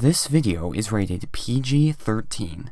This video is rated PG-13.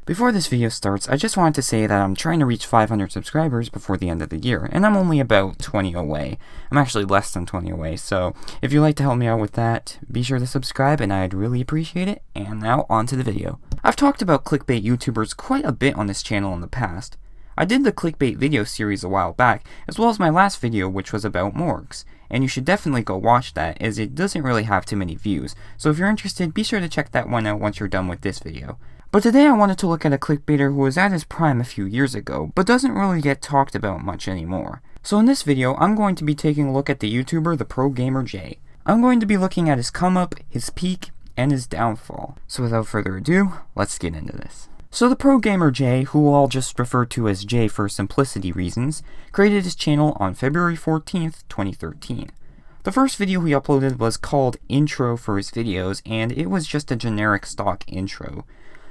Before this video starts, I just wanted to say that I'm trying to reach 500 subscribers before the end of the year, and I'm only about 20 away. I'm actually less than 20 away, so if you'd like to help me out with that, be sure to subscribe and I'd really appreciate it. And now on to the video. I've talked about clickbait YouTubers quite a bit on this channel in the past. I did the clickbait video series a while back, as well as my last video which was about Morgz, and you should definitely go watch that as it doesn't really have too many views, so if you're interested, be sure to check that one out once you're done with this video. But today I wanted to look at a clickbaiter who was at his prime a few years ago, but doesn't really get talked about much anymore. So in this video, I'm going to be taking a look at the YouTuber TheProGamerJay. I'm going to be looking at his come up, his peak, and his downfall. So without further ado, let's get into this. So TheProGamerJay, who I'll just refer to as Jay for simplicity reasons, created his channel on February 14th, 2013. The first video he uploaded was called Intro for his videos, and it was just a generic stock intro.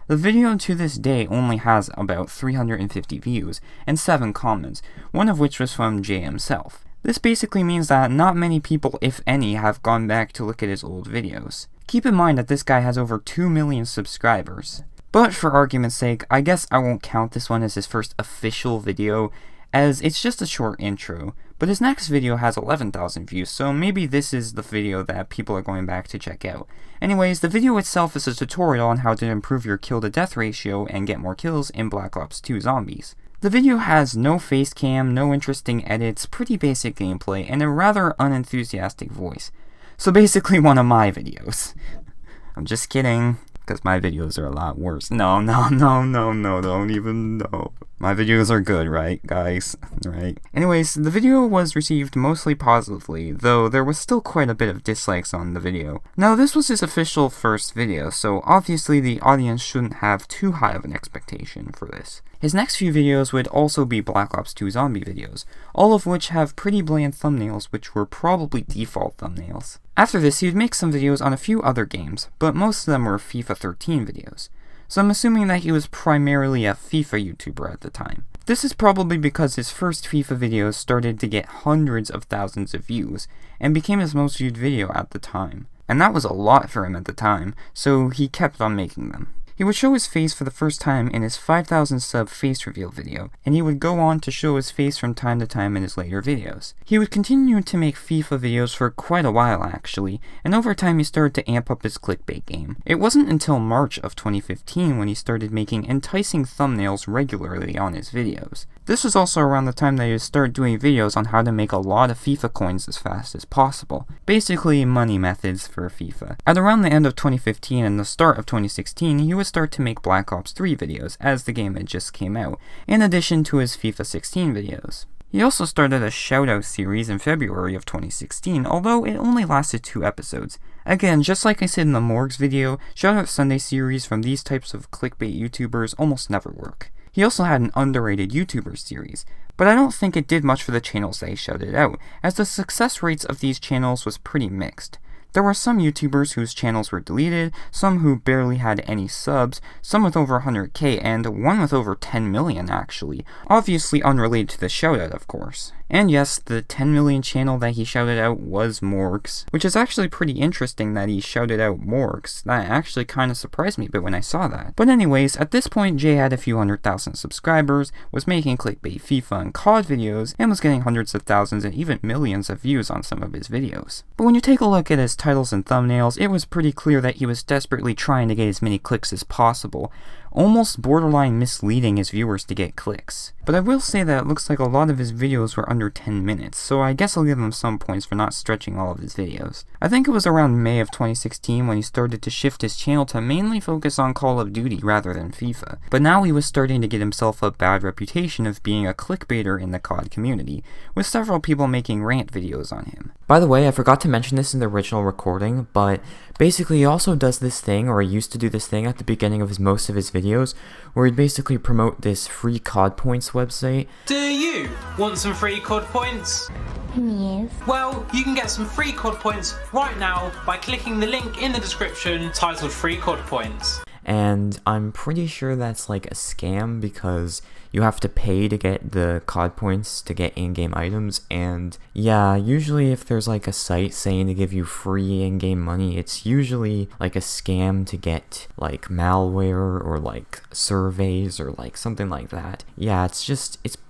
The video to this day only has about 350 views and 7 comments, one of which was from Jay himself. This basically means that not many people, if any, have gone back to look at his old videos. Keep in mind that this guy has over 2 million subscribers. But for argument's sake, I guess I won't count this one as his first official video, as it's just a short intro, but his next video has 11,000 views, so maybe this is the video that people are going back to check out. Anyways, the video itself is a tutorial on how to improve your kill to death ratio and get more kills in Black Ops 2 Zombies. The video has no face cam, no interesting edits, pretty basic gameplay, and a rather unenthusiastic voice. So basically one of my videos. I'm just kidding. Because my videos are a lot worse. No, don't even know. My videos are good, right, guys? Right? Anyways, the video was received mostly positively, though there was still quite a bit of dislikes on the video. Now, this was his official first video, so obviously the audience shouldn't have too high of an expectation for this. His next few videos would also be Black Ops 2 Zombie videos, all of which have pretty bland thumbnails which were probably default thumbnails. After this, he would make some videos on a few other games, but most of them were FIFA 13 videos. So I'm assuming that he was primarily a FIFA YouTuber at the time. This is probably because his first FIFA videos started to get hundreds of thousands of views, and became his most viewed video at the time. And that was a lot for him at the time, so he kept on making them. He would show his face for the first time in his 5,000 sub face reveal video, and he would go on to show his face from time to time in his later videos. He would continue to make FIFA videos for quite a while actually, and over time he started to amp up his clickbait game. It wasn't until March of 2015 when he started making enticing thumbnails regularly on his videos. This was also around the time that he would start doing videos on how to make a lot of FIFA coins as fast as possible. Basically money methods for FIFA. At around the end of 2015 and the start of 2016, he would start to make Black Ops 3 videos, as the game had just came out, in addition to his FIFA 16 videos. He also started a shoutout series in February of 2016, although it only lasted 2 episodes. Again, just like I said in the Morgz video, Shoutout Sunday series from these types of clickbait YouTubers almost never work. He also had an underrated YouTuber series, but I don't think it did much for the channels that he shouted out, as the success rates of these channels was pretty mixed. There were some YouTubers whose channels were deleted, some who barely had any subs, some with over 100k, and one with over 10 million actually, obviously unrelated to the shoutout of course. And yes, the 10 million channel that he shouted out was Morgz, which is actually pretty interesting that he shouted out Morgz. That actually kind of surprised me a bit when I saw that. But anyways, at this point Jay had a few 100,000 subscribers, was making clickbait FIFA and COD videos, and was getting hundreds of thousands and even millions of views on some of his videos. But when you take a look at his titles and thumbnails, it was pretty clear that he was desperately trying to get as many clicks as possible, almost borderline misleading his viewers to get clicks. But I will say that it looks like a lot of his videos were under 10 minutes, so I guess I'll give him some points for not stretching all of his videos. I think it was around May of 2016 when he started to shift his channel to mainly focus on Call of Duty rather than FIFA, but now he was starting to get himself a bad reputation of being a clickbaiter in the COD community, with several people making rant videos on him. By the way, I forgot to mention this in the original recording, but basically he also does this thing, or he used to do this thing at the beginning of most of his videos, where he'd basically promote this free COD points website. Do you want some free COD points? Yes. Well, you can get some free COD points right now by clicking the link in the description titled Free COD Points. and I'm pretty sure that's like a scam because you have to pay to get the COD points to get in-game items, and yeah, usually if there's like a site saying to give you free in-game money, it's usually like a scam to get like malware or like surveys or like something like that. Yeah, it's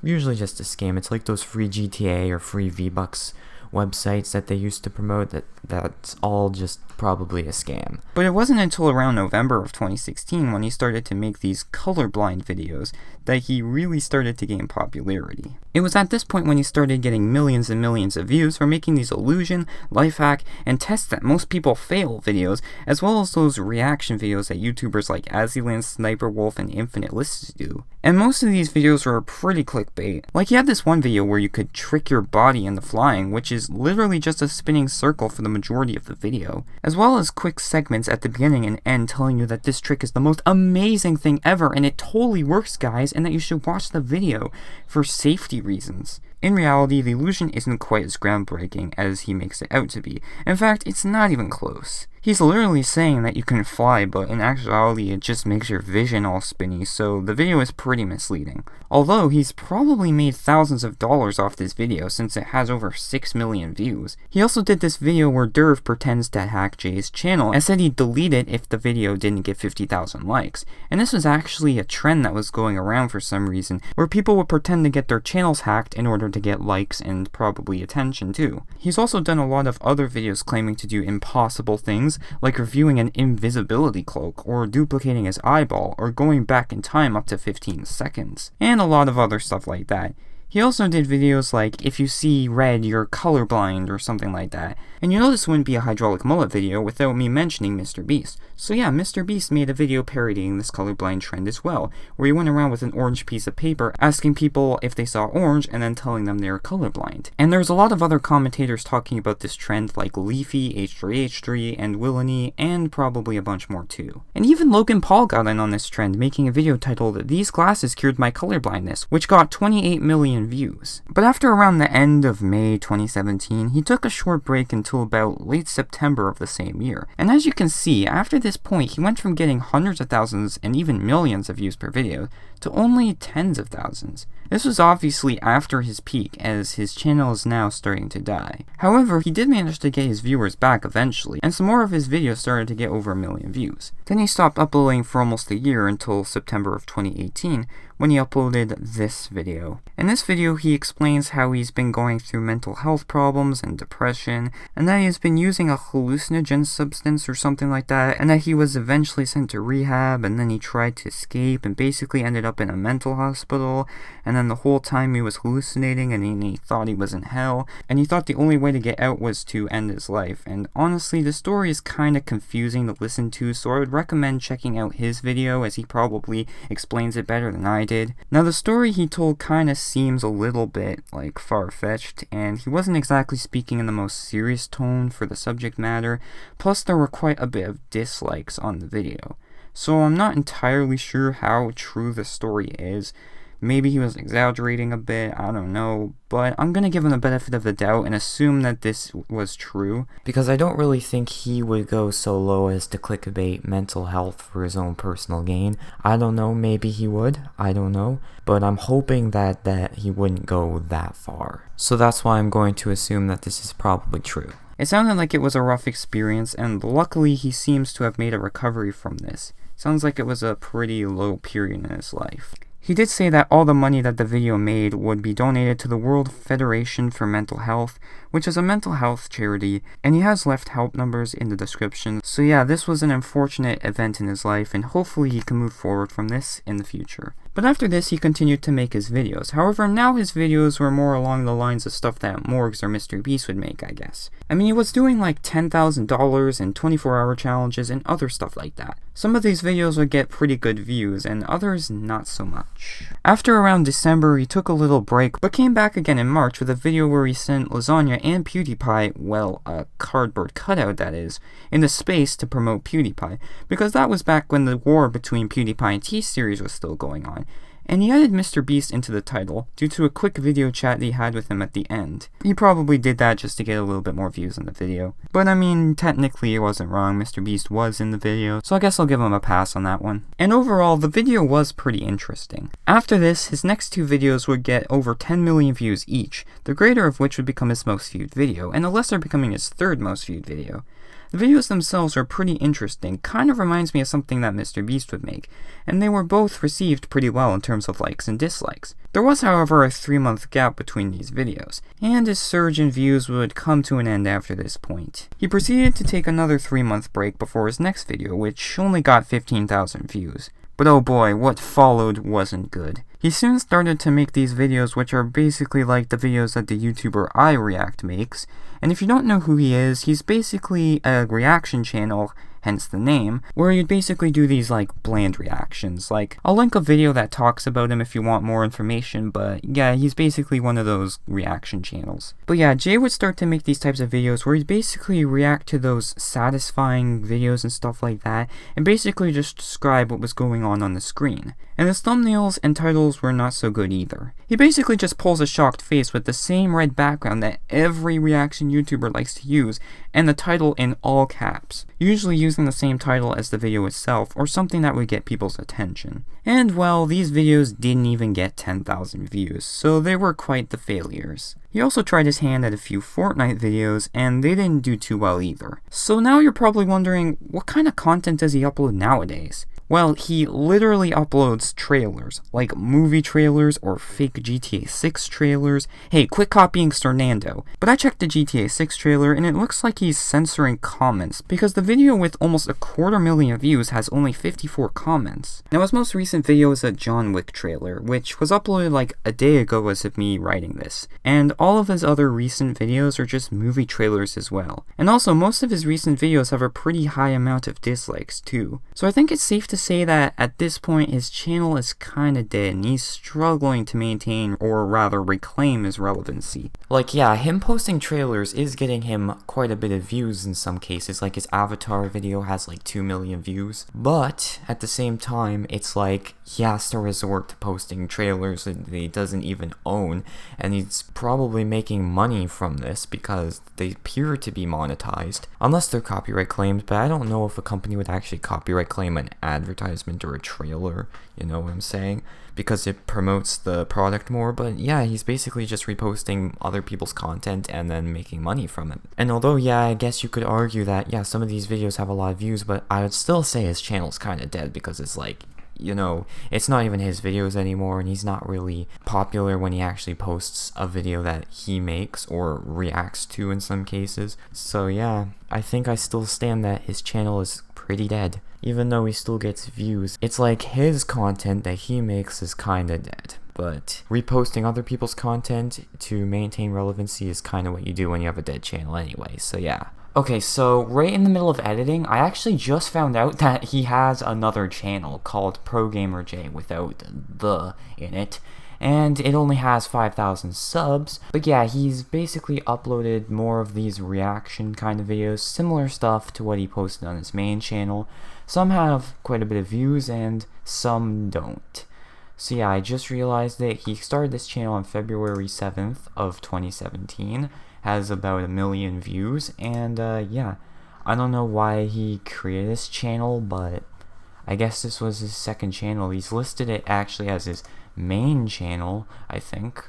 usually just a scam. It's like those free GTA or free V-Bucks websites that they used to promote. That's all just probably a scam. But it wasn't until around November of 2016 when he started to make these colorblind videos that he really started to gain popularity. It was at this point when he started getting millions and millions of views for making these illusion, life hack, and test that most people fail videos, as well as those reaction videos that YouTubers like Azzyland, Sniper Wolf, and Infinite Lists do. And most of these videos were pretty clickbait. Like, he had this one video where you could trick your body into flying, which is literally just a spinning circle for the majority of the video, as well as quick segments at the beginning and end telling you that this trick is the most amazing thing ever and it totally works, guys, and that you should watch the video for safety reasons. In reality, the illusion isn't quite as groundbreaking as he makes it out to be. In fact, it's not even close. He's literally saying that you can fly, but in actuality it just makes your vision all spinny, so the video is pretty misleading. Although, he's probably made thousands of dollars off this video since it has over 6 million views. He also did this video where Derv pretends to hack Jay's channel and said he'd delete it if the video didn't get 50,000 likes. And this was actually a trend that was going around for some reason, where people would pretend to get their channels hacked in order to get likes and probably attention too. He's also done a lot of other videos claiming to do impossible things, like reviewing an invisibility cloak, or duplicating his eyeball, or going back in time up to 15 seconds, and a lot of other stuff like that. He also did videos like, if you see red, you're colorblind, or something like that. And you know this wouldn't be a hydraulic mullet video without me mentioning MrBeast. So yeah, MrBeast made a video parodying this colorblind trend as well, where he went around with an orange piece of paper asking people if they saw orange and then telling them they were colorblind. And there's a lot of other commentators talking about this trend like Leafy, H3H3, and Willany, and probably a bunch more too. And even Logan Paul got in on this trend, making a video titled, "These glasses cured my colorblindness," which got 28 million views. But after around the end of May 2017, he took a short break until about late September of the same year. And as you can see, after this point, he went from getting hundreds of thousands and even millions of views per video to only tens of thousands. This was obviously after his peak, as his channel is now starting to die. However, he did manage to get his viewers back eventually, and some more of his videos started to get over 1 million views. Then he stopped uploading for almost a year until September of 2018, when he uploaded this video. In this video, he explains how he's been going through mental health problems and depression, and that he has been using a hallucinogen substance or something like that, and that he was eventually sent to rehab, and then he tried to escape and basically ended up in a mental hospital, and then the whole time he was hallucinating and he thought he was in hell, and he thought the only way to get out was to end his life. And honestly, the story is kinda confusing to listen to, so I would recommend checking out his video, as he probably explains it better than I did. Now, the story he told kinda seems a little bit like far-fetched, and he wasn't exactly speaking in the most serious tone for the subject matter, plus there were quite a bit of dislikes on the video. So I'm not entirely sure how true the story is. Maybe he was exaggerating a bit, I don't know, but I'm gonna give him the benefit of the doubt and assume that this was true, because I don't really think he would go so low as to clickbait mental health for his own personal gain. I don't know, maybe he would, I don't know, but I'm hoping that he wouldn't go that far. So that's why I'm going to assume that this is probably true. It sounded like it was a rough experience, and luckily he seems to have made a recovery from this. Sounds like it was a pretty low period in his life. He did say that all the money that the video made would be donated to the World Federation for Mental Health, which is a mental health charity, and he has left help numbers in the description. So yeah, this was an unfortunate event in his life, and hopefully he can move forward from this in the future. But after this, he continued to make his videos. However, now his videos were more along the lines of stuff that Morgz or MrBeast would make, I guess. I mean, he was doing like $10,000 and 24-hour challenges and other stuff like that. Some of these videos would get pretty good views, and others not so much. After around December, he took a little break, but came back again in March with a video where he sent Lasagna and PewDiePie, well, a cardboard cutout that is, into space to promote PewDiePie, because that was back when the war between PewDiePie and T-Series was still going on. and he added Mr. Beast into the title due to a quick video chat that he had with him at the end. He probably did that just to get a little bit more views on the video. But I mean, technically it wasn't wrong, Mr. Beast was in the video, so I guess I'll give him a pass on that one. And overall, the video was pretty interesting. After this, his next 2 videos would get over 10 million views each, the greater of which would become his most viewed video, and the lesser becoming his 3rd most viewed video. The videos themselves are pretty interesting, kind of reminds me of something that Mr. Beast would make, and they were both received pretty well in terms of likes and dislikes. There was, however, a 3-month gap between these videos, and his surge in views would come to an end after this point. He proceeded to take another 3-month break before his next video, which only got 15,000 views. But oh boy, what followed wasn't good. He soon started to make these videos which are basically like the videos that the YouTuber iReact makes, and if you don't know who he is, he's basically a reaction channel, hence the name, where you'd basically do these like bland reactions. Like, I'll link a video that talks about him if you want more information, but yeah, he's basically one of those reaction channels. But yeah, Jay would start to make these types of videos where he'd basically react to those satisfying videos and stuff like that, and basically just describe what was going on the screen. And his thumbnails and titles were not so good either. He basically just pulls a shocked face with the same red background that every reaction YouTuber likes to use, and the title in all caps, usually using the same title as the video itself, or something that would get people's attention. And well, these videos didn't even get 10,000 views, so they were quite the failures. He also tried his hand at a few Fortnite videos, and they didn't do too well either. So now you're probably wondering, what kind of content does he upload nowadays? Well, he literally uploads trailers, like movie trailers or fake GTA 6 trailers. Hey, quit copying Stornando. But I checked the GTA 6 trailer and it looks like he's censoring comments, because the video with almost 250,000 views has only 54 comments. Now his most recent video is a John Wick trailer, which was uploaded like a day ago as of me writing this. And all of his other recent videos are just movie trailers as well. And also, most of his recent videos have a pretty high amount of dislikes too. So I think it's safe to say that at this point his channel is kinda dead and he's struggling to maintain, or rather reclaim, his relevancy. Like, yeah, him posting trailers is getting him quite a bit of views in some cases, like his Avatar video has like 2 million views, but at the same time, it's like he has to resort to posting trailers that he doesn't even own, and he's probably making money from this because they appear to be monetized, unless they're copyright claimed, but I don't know if a company would actually copyright claim an advertisement or a trailer, you know what I'm saying, because it promotes the product more. But yeah, he's basically just reposting other people's content and then making money from it. And although, yeah, I guess you could argue that, yeah, some of these videos have a lot of views, but I would still say his channel's kind of dead, because it's like, you know, it's not even his videos anymore, and he's not really popular when he actually posts a video that he makes or reacts to in some cases. So yeah, I think I still stand that his channel is pretty dead, even though he still gets views. It's like his content that he makes is kinda dead, but reposting other people's content to maintain relevancy is kinda what you do when you have a dead channel anyway, so yeah. Okay, so right in the middle of editing, I actually just found out that he has another channel called TheProGamerJay without the in it, and it only has 5,000 subs. But yeah, he's basically uploaded more of these reaction kind of videos, similar stuff to what he posted on his main channel. Some have quite a bit of views and some don't. So yeah, I just realized that he started this channel on February 7th of 2017. Has about 1 million views, and yeah, I don't know why he created this channel, but I guess this was his second channel. He's listed it actually as his main channel, I think,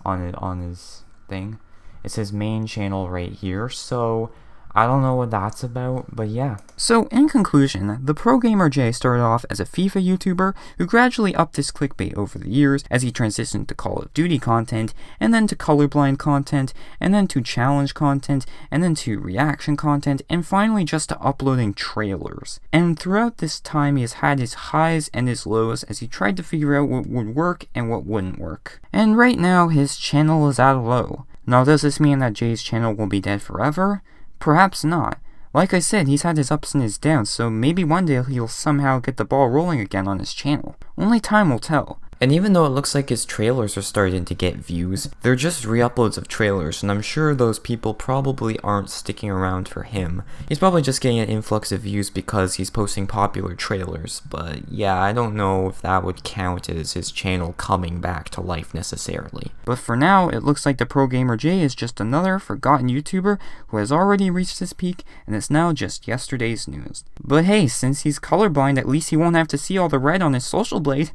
on his thing. It says main channel right here, so I don't know what that's about, but yeah. So, in conclusion, TheProGamerJay started off as a FIFA YouTuber who gradually upped his clickbait over the years as he transitioned to Call of Duty content, and then to colorblind content, and then to challenge content, and then to reaction content, and finally just to uploading trailers. And throughout this time, he has had his highs and his lows as he tried to figure out what would work and what wouldn't work. And right now, his channel is at a low. Now, does this mean that Jay's channel will be dead forever? Perhaps not. Like I said, he's had his ups and his downs, so maybe one day he'll somehow get the ball rolling again on his channel. Only time will tell. And even though it looks like his trailers are starting to get views, they're just re-uploads of trailers, and I'm sure those people probably aren't sticking around for him. He's probably just getting an influx of views because he's posting popular trailers, but yeah, I don't know if that would count as his channel coming back to life necessarily. But for now, it looks like TheProGamerJay is just another forgotten YouTuber who has already reached his peak, and it's now just yesterday's news. But hey, since he's colorblind, at least he won't have to see all the red on his social blade.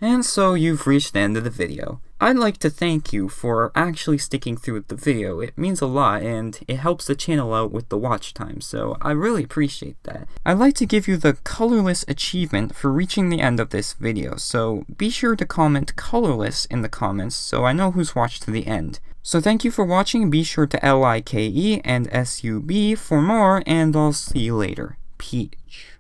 And so you've reached the end of the video. I'd like to thank you for actually sticking through with the video. It means a lot and it helps the channel out with the watch time, so I really appreciate that. I'd like to give you the colorless achievement for reaching the end of this video, so be sure to comment colorless in the comments so I know who's watched to the end. So thank you for watching, be sure to LIKE and SUB for more, and I'll see you later. Peach.